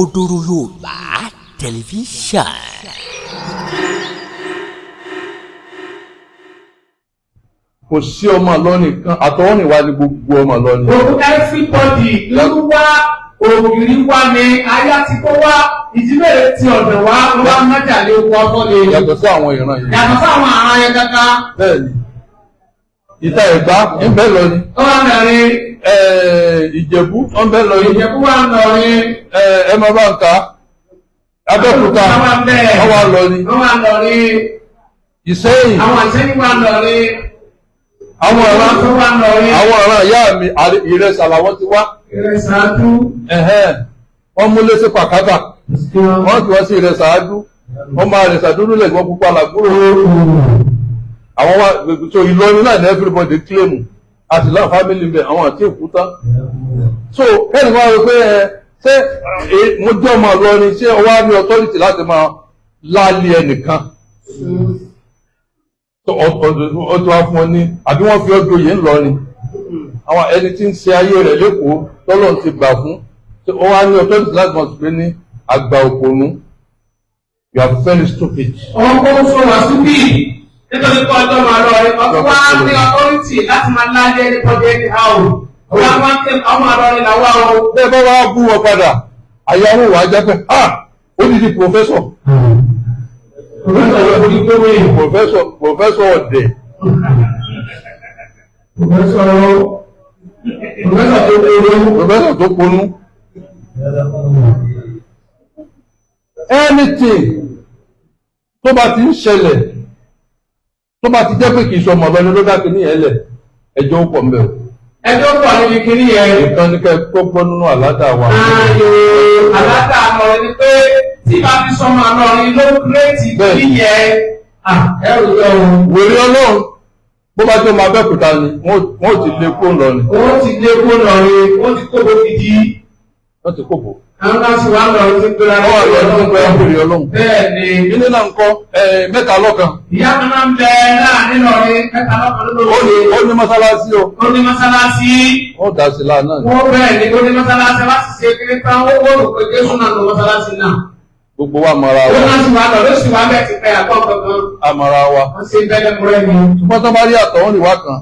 Òkodoro Yorùbá tẹlifíṣàn. Kò sí ọmọ lọ́nì kan àtọwọ́nìwá ní gbogbo ọmọ lọ́nì. Gbogbo everybody ló wá ògiri wá ní ayé àti kó wá ìjímèrè ti ọ̀dọ̀ wá wá mẹ́ta lé oko ọkọ lè. Yàtọ̀ sí àwọn ìran yìí. Yàtọ̀ sí àwọn ará yẹn kankan. Bẹ́ẹ̀ni, Ìta Ẹ̀gbá ń bẹ lọ ni. Ó wà lọ́rin. Ìjẹ̀bú ń bẹ lọ ni. Ìjẹ̀bú wà lọ́rin. Ẹ máa bá ń ka. Abẹ́òkúta wọ́n wá lọ ni. Wọ́n wà lọ́rin. Ìṣẹ́yìn. Àwọn Ìṣẹ́yìn wà lọ́rin. Àwọn ọ̀ràn tó wà lọ́rin. àwọn ọ̀ràn ìyá mi Ìrẹsà làwọn ti wá. Ìrẹsà Adú. Wọ́n mú lẹ́sẹ̀ pàkátà. Wọ́n ti wá sí Ìrẹsà Adú. Wọ́n máa Ìrẹsà dúdú lẹ́gbọ́n pupa làgbúrò. Àwọn wá so Ìlọrin náà ní everybody claim àti láwọn family bẹ̀ àwọn àti òkúta. So kẹ́ni wá rẹ pé ṣé mo jẹ́ ọmọ Ìlọrin ṣé ọwọ́ ní authority láti máa láàlì ẹnìkan. Ọjọ́ wa fún ọ ní àbí wọ́n fi ọjọ́ yìí ń lọ ni àwọn ẹni tí ń ṣe ayé rẹ̀ lẹ́kọ̀ọ́ tọ́lọ̀ ti gbà fún ó wá ní authority láti máa pè ní àgbà òpònú. You are very stupid. Wọ́n kó sọ wá síbí nítorí pé ọjọ́ máa lọ rẹ̀ ọkọ̀ wá ní authority láti máa láyé ẹni kọjá ẹni àwò. Wọ́n máa ń tẹ́ àwọn àlọ́rin làwọn àwọn. Bẹ́ẹ̀ bá wá bú wọn padà àyàwó wa jẹ́ pé ó di di professor. Professor ọ̀dẹ̀. Professor tó ponú. Anything tó bá ti ń ṣẹlẹ̀ tó bá ti jẹ́ pé kìí ṣọmọ lọ́ni ló dákì ní ẹ̀lẹ̀ ẹjọ́ ó pọ̀ mẹ́ o. Ẹjọ́ pọ̀ níbi kiri yẹn. Nǹkan ní kẹ́ kó gbọ́ nínú àládà wa. Àládà àlọ́rin ni pé tí bá fi sọmọ àlọ́rin ló kírètì kiri yẹn. Ẹrù yọ o. Wèrè Ọlọ́run bó bá jẹ́ ọmọ Abẹ́òkúta ni wọ́n ti lé kó lọ ni. Wọ́n ti lé kó lọ ni, wọ́n ti kóbo gidi. Wọ́n ti kóbo. Àwọn kan sì wá lọ sí pé ara wọ́n lọ sí pé wèrè Ọlọ́run. Bẹ́ẹ̀ni. Ilé náà ń kọ́ mẹ́ta lọ́kan. Ìyá kan máa ń bẹ náà nínú ọ̀rẹ́ mẹ́ta lọ́kan lórí. Ó ní mọ́sálásí o. Ó ní mọ́sálásí. Wọ́n dà sí láà náà. Wọ́n bẹ́ẹ̀ ni ó ní mọ́sálásí láti ṣe kiri tán ó wọ́n rò pé Jésù náà lọ mọ́sálásí náà. Gbogbo wa mọ̀ra wa. Ó náà sì wá lọ ló sì wá bẹ́ẹ̀ ti pẹ́ àgbọ̀ kankan. A mọ̀ra wa. Wọ́n ṣe bẹ́ẹ̀ múrẹ́ ni. Ṣùgbọ́n tó bá rí àtọ̀wọ́n ní wá kan.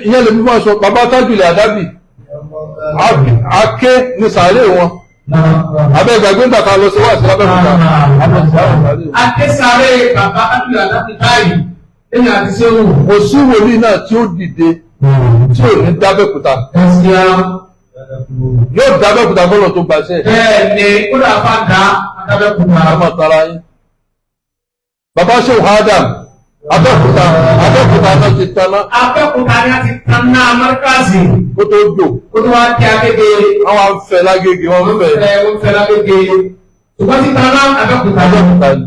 Ìyẹn lè mímọ́ sọ bàbá Tájùlẹ̀ Àdábì. Aké ní sàárè wọn. Abẹ́ ìgbàgbé ń bàtà lọ sí wá sí Abẹ́òkúta. Akésáré bàbá Tájùlẹ̀ Àdábì báyìí lẹ́yìn àti sẹ́wù. Kò sí wòlíì náà tí ó dìde tí ò ní dábẹ́òkúta. Yóò dábẹ́òkúta bọ́lọ̀ tó gbàṣẹ́. Bẹ́ẹ̀ni, ó dà bá dá Abẹ́òkúta. Àmọ́ tara yín. Bàbá Ṣéhù Adam, Abẹ́òkúta náà ti taná. Abẹ́òkúta ni a ti taná Amárkàsì. Kó tó jò. Ó tó wá di Agége. Àwọn afẹ́ lágége wọn fẹ́. Wọ́n fẹ́ lágége. Ṣùgbọ́n ti taná Abẹ́òkúta. Abẹ́òkúta ni.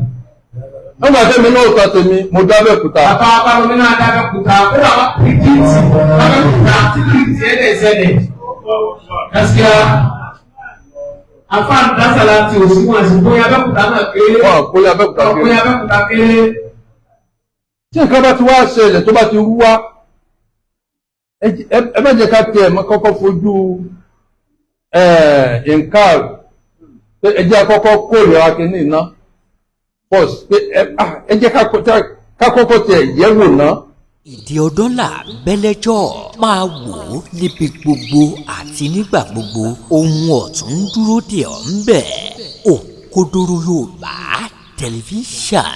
Nígbà tẹ́mi náà ta tèmi, mo dábẹ́òkúta. Bàbá Abáromi náà dábẹ́òkúta. Ó dà wá pìrìtìtì Abẹ́òkúta tí pìrìtì ẹ̀dẹ̀. Gaskiya afaan dasala ti o si wọn si bóyá Abẹ́òkúta náà kéré. Wọ́n àpòyá Abẹ́òkúta kéré. Bóyá Abẹ́òkúta kéré. Tí nǹkan bá ti wá ṣẹlẹ̀ tó bá ti rú wá, ẹ má jẹ́ ká tiẹ̀ mọ́ kọ́kọ́ fojú nǹkan ẹ jẹ́ àkọ́kọ́ kórìíra kìíní iná. Pọ́s pé ẹ jẹ́ ká kọ́kọ́ tiẹ̀ yẹ̀wò náà. Ìdí ọdún là bẹ́lẹ́jọ́ máa wò ó níbi gbogbo àti nígbà gbogbo ohun ọ̀tún ń dúró dè ọ́ ń bẹ̀. Òkodoro Yorùbá tẹlifíṣàn.